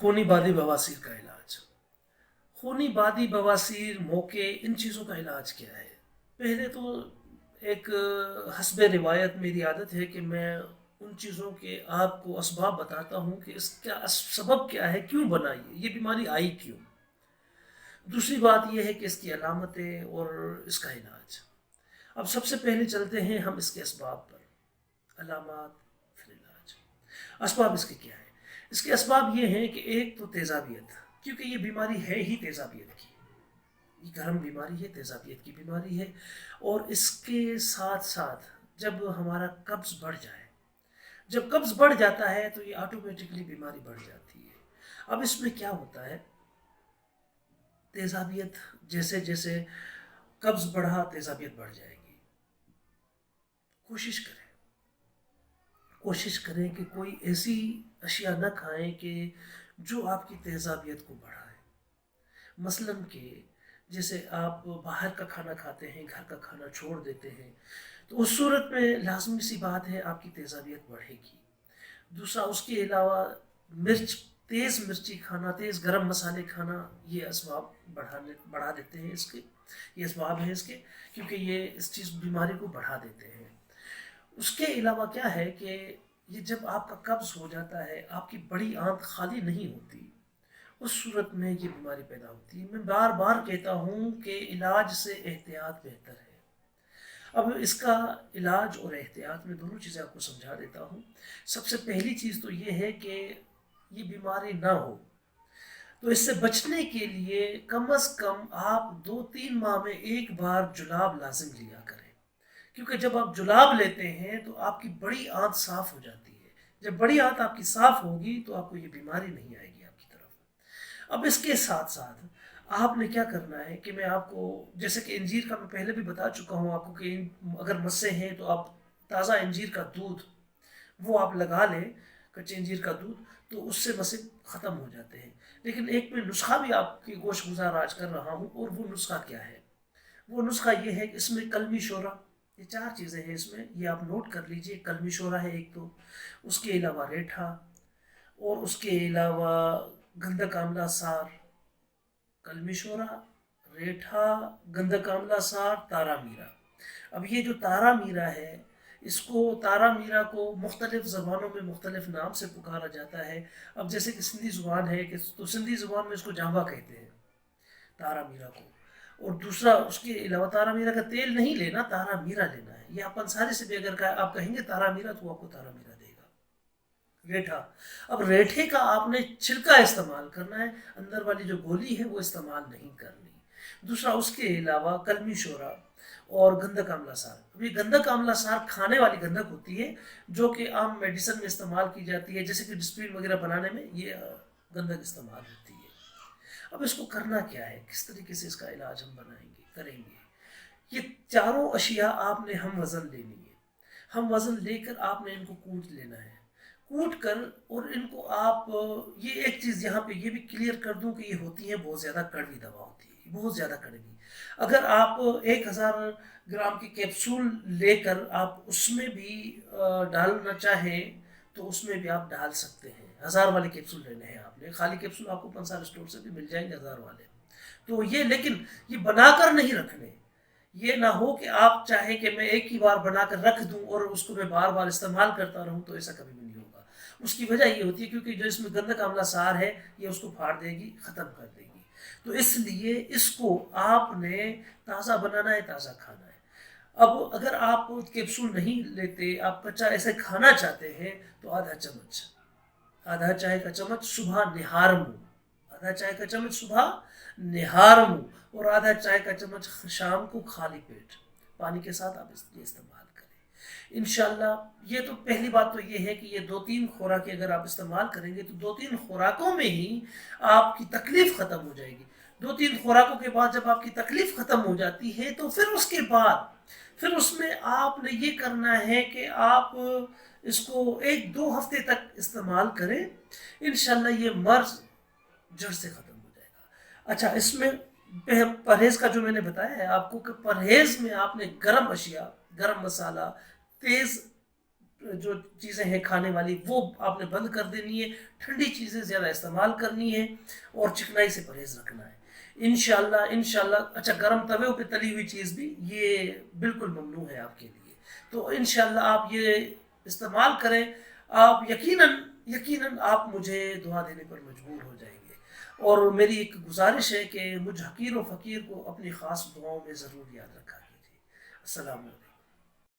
خونی بادی بواسیر کا علاج۔ خونی بادی بواسیر موقع ان چیزوں کا علاج کیا ہے؟ پہلے تو ایک حسب روایت میری عادت ہے کہ میں ان چیزوں کے آپ کو اسباب بتاتا ہوں کہ اس کا سبب کیا ہے، کیوں بنا یہ بیماری آئی کیوں۔ دوسری بات یہ ہے کہ اس کی علامتیں اور اس کا علاج۔ اب سب سے پہلے چلتے ہیں ہم اس کے اسباب پر، علامات پھر علاج۔ اسباب اس کے کیا ہے؟ اس کے اسباب یہ ہیں کہ ایک تو تیزابیت، کیونکہ یہ بیماری ہے ہی تیزابیت کی، یہ گرم بیماری ہے، تیزابیت کی بیماری ہے۔ اور اس کے ساتھ ساتھ جب ہمارا قبض بڑھ جائے، جب قبض بڑھ جاتا ہے تو یہ آٹومیٹکلی بیماری بڑھ جاتی ہے۔ اب اس میں کیا ہوتا ہے، تیزابیت جیسے جیسے قبض بڑھا تیزابیت بڑھ جائے گی۔ کوشش کریں کہ کوئی ایسی اشیاء نہ کھائیں کہ جو آپ کی تیزابیت کو بڑھائے۔ مثلاً کہ جیسے آپ باہر کا کھانا کھاتے ہیں، گھر کا کھانا چھوڑ دیتے ہیں، تو اس صورت میں لازمی سی بات ہے آپ کی تیزابیت بڑھے گی۔ دوسرا اس کے علاوہ تیز مرچی کھانا، تیز گرم مسالے کھانا، یہ اسباب بڑھا دیتے ہیں اس کے، یہ اسباب ہیں اس کے، کیونکہ یہ اس چیز بیماری کو بڑھا دیتے ہیں۔ اس کے علاوہ کیا ہے کہ یہ جب آپ کا قبض ہو جاتا ہے، آپ کی بڑی آنت خالی نہیں ہوتی، اس صورت میں یہ بیماری پیدا ہوتی ہے۔ میں بار بار کہتا ہوں کہ علاج سے احتیاط بہتر ہے۔ اب اس کا علاج اور احتیاط میں دونوں چیزیں آپ کو سمجھا دیتا ہوں۔ سب سے پہلی چیز تو یہ ہے کہ یہ بیماری نہ ہو، تو اس سے بچنے کے لیے کم از کم آپ 2-3 ماہ میں ایک بار جلاب لازم لیا کریں، کیونکہ جب آپ جلاب لیتے ہیں تو آپ کی بڑی آنت صاف ہو جاتی ہے۔ جب بڑی آنت آپ کی صاف ہوگی تو آپ کو یہ بیماری نہیں آئے گی آپ کی طرف۔ اب اس کے ساتھ ساتھ آپ نے کیا کرنا ہے کہ میں آپ کو، جیسے کہ انجیر کا میں پہلے بھی بتا چکا ہوں آپ کو کہ اگر مسے ہیں تو آپ تازہ انجیر کا دودھ وہ آپ لگا لیں، کچے انجیر کا دودھ، تو اس سے مسے ختم ہو جاتے ہیں۔ لیکن ایک میں نسخہ بھی آپ کی گوش گزار آج کر رہا ہوں، اور وہ نسخہ کیا ہے؟ وہ نسخہ یہ ہے کہ اس میں کلمی شورا، یہ 4 چیزیں ہیں اس میں، یہ آپ نوٹ کر لیجئے۔ کلمی شورا ہے ایک تو، اس کے علاوہ ریٹھا، اور اس کے علاوہ گندھک آملہ سار، کلمی شورا، ریٹھا، گندھک آملہ سار، تارا میرا۔ اب یہ جو تارا میرا ہے، اس کو تارا میرا کو مختلف زبانوں میں مختلف نام سے پکارا جاتا ہے۔ اب جیسے کہ سندھی زبان ہے تو سندھی زبان میں اس کو جانبا کہتے ہیں تارا میرا کو۔ اور دوسرا اس کے علاوہ تارا میرا کا تیل نہیں لینا، تارا میرا لینا ہے۔ یہ اپن سارے سے بھی اگر آپ کہیں گے تارا میرا تو آپ کو تارا میرا دے گا۔ ریٹھا، اب ریٹھے کا آپ نے چھلکا استعمال کرنا ہے، اندر والی جو گولی ہے وہ استعمال نہیں کرنی۔ دوسرا اس کے علاوہ کلمی شورا اور گندھک آملہ سار۔ اب یہ گندھک آملہ سار کھانے والی گندھک ہوتی ہے جو کہ عام میڈیسن میں استعمال کی جاتی ہے، جیسے کہ ڈسپلن وغیرہ بنانے میں یہ گندھک استعمال ہوتی ہے۔ اب اس کو کرنا کیا ہے، کس طریقے سے اس کا علاج ہم کریں گے؟ یہ چاروں اشیاء آپ نے ہم وزن لینی ہے۔ ہم وزن لے کر آپ نے ان کو کوٹ لینا ہے، کوٹ کر، اور ان کو آپ، یہ ایک چیز یہاں پہ یہ بھی کلیئر کر دوں کہ یہ ہوتی ہے بہت زیادہ کڑوی دوا ہوتی ہے، بہت زیادہ کڑوی۔ اگر آپ 1000 گرام کی کیپسول لے کر آپ اس میں بھی ڈالنا چاہیں تو اس میں بھی آپ ڈال سکتے ہیں۔ 1000 والے کیپسول لینے ہیں آپ نے، خالی کیپسول آپ کو پنسال اسٹور سے بھی مل جائیں گے 1000 والے۔ تو یہ، لیکن یہ بنا کر نہیں رکھنے، یہ نہ ہو کہ آپ چاہیں کہ میں ایک ہی بار بنا کر رکھ دوں اور اس کو میں بار بار استعمال کرتا رہوں، تو ایسا کبھی بھی نہیں ہوگا۔ اس کی وجہ یہ ہوتی ہے کیونکہ جو اس میں گندھک آملہ سار ہے یہ اس کو پھاڑ دے گی، ختم کر دے گی۔ تو اس لیے اس کو آپ نے تازہ بنانا ہے، تازہ کھانا ہے۔ اب اگر آپ کیپسول نہیں لیتے، آپ کچا ایسے کھانا چاہتے ہیں تو آدھا چائے کا چمچ صبح نہار منہ، آدھا چائے کا چمچ صبح نہار منہ، اور آدھا چائے کا چمچ شام کو خالی پیٹ پانی کے ساتھ آپ یہ استعمال کریں انشاءاللہ۔ یہ تو پہلی بات تو یہ ہے کہ یہ 2-3 خوراکیں اگر آپ استعمال کریں گے تو 2-3 خوراکوں میں ہی آپ کی تکلیف ختم ہو جائے گی۔ 2-3 خوراکوں کے بعد جب آپ کی تکلیف ختم ہو جاتی ہے تو پھر اس کے بعد پھر اس میں آپ نے یہ کرنا ہے کہ آپ اس کو 1-2 ہفتے تک استعمال کریں، انشاءاللہ یہ مرض جڑ سے ختم ہو جائے گا۔ اچھا، اس میں پرہیز کا جو میں نے بتایا ہے آپ کو کہ پرہیز میں آپ نے گرم اشیاء، گرم مسالہ، تیز جو چیزیں ہیں کھانے والی وہ آپ نے بند کر دینی ہے، ٹھنڈی چیزیں زیادہ استعمال کرنی ہے اور چکنائی سے پرہیز رکھنا ہے انشاءاللہ. اچھا، گرم توے پہ تلی ہوئی چیز بھی یہ بالکل ممنوع ہے آپ کے لیے. تو انشاءاللہ آپ یہ استعمال کریں. آپ یقیناً آپ مجھے دعا دینے پر مجبور ہو جائیں گے. اور میری ایک گزارش ہے کہ مجھ حقیر و فقیر کو اپنی خاص دعاؤں میں ضرور یاد رکھا کیجیے. السلام علیکم.